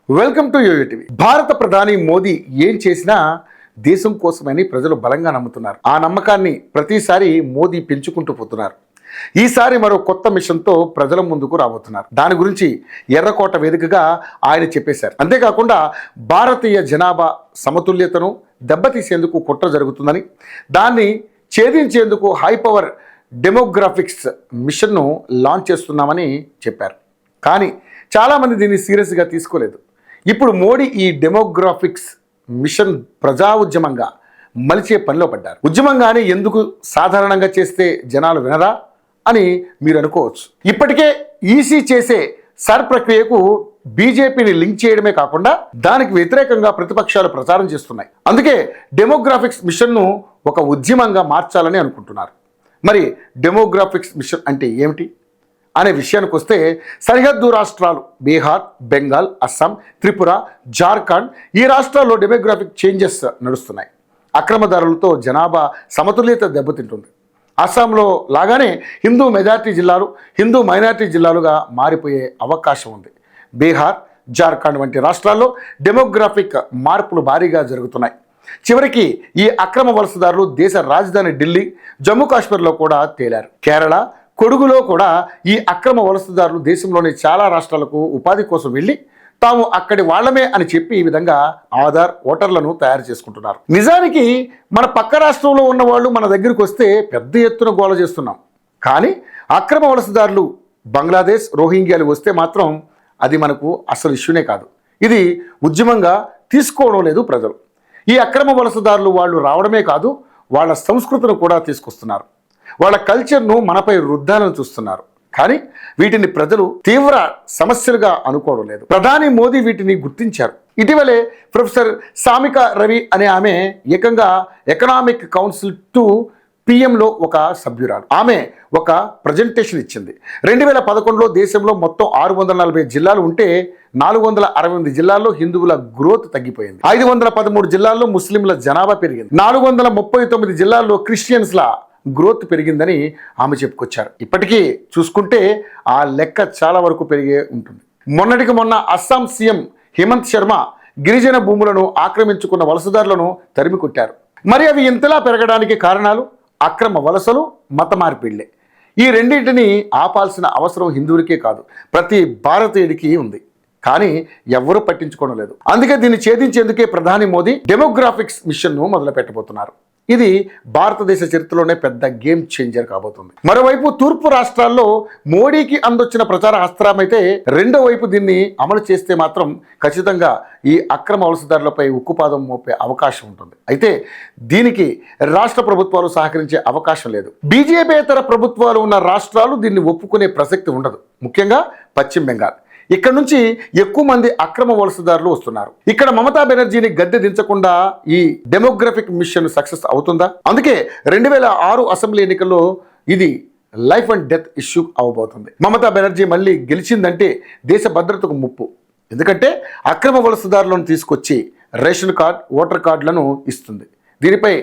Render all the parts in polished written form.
Welcome to yo-yo TV. భారత ప్రధాని మోదీ ఏం చేసినా దేశం కోసమని ప్రజలు బలంగా నమ్ముతున్నారు. ఆ నమ్మకాన్ని ప్రతిసారి మోదీ పెంచుకుంటూ పోతున్నారు. ఈసారి మరో కొత్త మిషన్తో ప్రజల ముందుకు రాబోతున్నారు. దాని గురించి ఎర్రకోట వేదికగా ఆయన చెప్పేశారు. అంతేకాకుండా భారతీయ జనాభా సమతుల్యతను దెబ్బతీసేందుకు కుట్ర జరుగుతుందని, దాన్ని ఛేదించేందుకు హై పవర్ డెమోగ్రాఫిక్స్ మిషన్ను లాంచ్ చేస్తున్నామని చెప్పారు. కానీ చాలామంది దీన్ని సీరియస్గా తీసుకోలేదు. ఇప్పుడు మోడీ ఈ డెమోగ్రాఫిక్స్ మిషన్ ప్రజా ఉద్యమంగా మలిచే పనిలో పడ్డారు. ఉద్యమంగానే ఎందుకు సాధారణంగా చేస్తే జనాలు వినరా అని మీరు అనుకోవచ్చు. ఇప్పటికే ఈసీ చేసే సర్ ప్రక్రియకు బీజేపీని లింక్ చేయడమే కాకుండా దానికి వ్యతిరేకంగా ప్రతిపక్షాలు ప్రచారం చేస్తున్నాయి. అందుకే డెమోగ్రాఫిక్స్ మిషన్ను ఒక ఉద్యమంగా మార్చాలని అనుకుంటున్నారు. మరి డెమోగ్రాఫిక్స్ మిషన్ అంటే ఏమిటి అనే విషయానికి వస్తే, సరిహద్దు రాష్ట్రాలు బీహార్, బెంగాల్, అస్సాం, త్రిపుర, జార్ఖండ్ ఈ రాష్ట్రాల్లో డెమోగ్రాఫిక్ చేంజెస్ నడుస్తున్నాయి. అక్రమదారులతో జనాభా సమతుల్యత దెబ్బతింటుంది. అస్సాంలో లాగానే హిందూ మెజారిటీ జిల్లాలు హిందూ మైనారిటీ జిల్లాలుగా మారిపోయే అవకాశం ఉంది. బీహార్, జార్ఖండ్ వంటి రాష్ట్రాల్లో డెమోగ్రాఫిక్ మార్పులు భారీగా జరుగుతున్నాయి. చివరికి ఈ అక్రమ వలసదారులు దేశ రాజధాని ఢిల్లీ, జమ్మూ కాశ్మీర్లో కూడా తేలారు. కేరళ, కొడుగులో కూడా ఈ అక్రమ వలసదారులు దేశంలోని చాలా రాష్ట్రాలకు ఉపాధి కోసం వెళ్ళి తాము అక్కడి వాళ్ళమే అని చెప్పి ఈ విధంగా ఆధార్ ఓటర్లను తయారు చేసుకుంటున్నారు. నిజానికి మన పక్క రాష్ట్రంలో ఉన్న వాళ్ళు మన దగ్గరికి వస్తే పెద్ద ఎత్తున గోల చేస్తున్నాం. కానీ అక్రమ వలసదారులు బంగ్లాదేశ్, రోహింగ్యాలు వస్తే మాత్రం అది మనకు అసలు ఇష్యూనే కాదు. ఇది ఉద్యమంగా తీసుకోవడం లేదు ప్రజలు. ఈ అక్రమ వలసదారులు వాళ్ళు రావడమే కాదు, వాళ్ళ సంస్కృతిని కూడా తీసుకొస్తున్నారు. వాళ్ళ కల్చర్ను మనపై రుద్దాలని చూస్తున్నారు. కానీ వీటిని ప్రజలు తీవ్ర సమస్యలుగా అనుకోవడం లేదు. ప్రధాని మోదీ వీటిని గుర్తించారు. ఇటీవలే ప్రొఫెసర్ సామిక రవి అనే ఆమె ఏకంగా ఎకనామిక్ కౌన్సిల్ టు పిఎంలో ఒక సభ్యురాలు. ఆమె ఒక ప్రజెంటేషన్ ఇచ్చింది. 2011లో దేశంలో మొత్తం 640 జిల్లాలు ఉంటే 468 జిల్లాల్లో హిందువుల గ్రోత్ తగ్గిపోయింది. 513 జిల్లాల్లో ముస్లింల జనాభా పెరిగింది. 439 జిల్లాల్లో క్రిస్టియన్స్ల గ్రోత్ పెరిగిందని ఆమె చెప్పుకొచ్చారు. ఇప్పటికీ చూసుకుంటే ఆ లెక్క చాలా వరకు పెరిగే ఉంటుంది. మొన్నటికి మొన్న అస్సాం సీఎం హేమంత్ శర్మ గిరిజన భూములను ఆక్రమించుకున్న వలసదారులను తరిమి కొట్టారు. మరి అవి ఇంతలా పెరగడానికి కారణాలు అక్రమ వలసలు, మత మార్పిళ్లే. ఈ రెండింటిని ఆపాల్సిన అవసరం హిందువులకే కాదు, ప్రతి భారతీయుడికి ఉంది. కానీ ఎవ్వరూ పట్టించుకోవడం లేదు. అందుకే దీన్ని ఛేదించేందుకే ప్రధాని మోదీ డెమోగ్రాఫిక్స్ మిషన్ను మొదలు పెట్టబోతున్నారు. ఇది భారతదేశ చరిత్రలోనే పెద్ద గేమ్ చేంజర్ కాబోతుంది. మరోవైపు తూర్పు రాష్ట్రాల్లో మోడీకి అందొచ్చిన ప్రచార హస్త్రమైతే, రెండో వైపు దీన్ని అమలు చేస్తే మాత్రం ఖచ్చితంగా ఈ అక్రమ వలసదారులపై ఉక్కుపాదం మోపే అవకాశం ఉంటుంది. అయితే దీనికి రాష్ట్ర ప్రభుత్వాలు సహకరించే అవకాశం లేదు. బీజేపీయేతర ప్రభుత్వాలు ఉన్న రాష్ట్రాలు దీన్ని ఒప్పుకునే ప్రసక్తి ఉండదు. ముఖ్యంగా పశ్చిమ బెంగాల్. ఇక్కడ నుంచి ఎక్కువ మంది అక్రమ వలసదారులు వస్తున్నారు. ఇక్కడ మమతా బెనర్జీని గద్దె దించకుండా ఈ డెమోగ్రఫిక్ మిషన్ సక్సెస్ అవుతుందా? అందుకే 2006 అసెంబ్లీ ఎన్నికల్లో ఇది లైఫ్ అండ్ డెత్ ఇష్యూ అవబోతుంది. మమతా బెనర్జీ మళ్ళీ గెలిచిందంటే దేశ భద్రతకు ముప్పు. ఎందుకంటే అక్రమ వలసదారులను తీసుకొచ్చి రేషన్ కార్డ్, ఓటర్ కార్డులను ఇస్తుంది. దీనిపై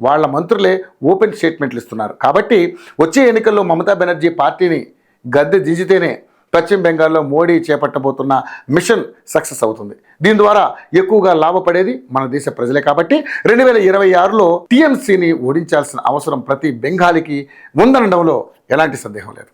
వాళ్ళ మంత్రులే ఓపెన్ స్టేట్మెంట్లు ఇస్తున్నారు. కాబట్టి వచ్చే ఎన్నికల్లో మమతా బెనర్జీ పార్టీని గద్దె దించితేనే పశ్చిమ బెంగాల్లో మోడీ చేపట్టబోతున్న మిషన్ సక్సెస్ అవుతుంది. దీని ద్వారా ఎక్కువగా లాభపడేది మన దేశ ప్రజలే. కాబట్టి 2026లో టీఎంసీని ఓడించాల్సిన అవసరం ప్రతి బెంగాలీకి ఉందనడంలో ఎలాంటి సందేహం లేదు.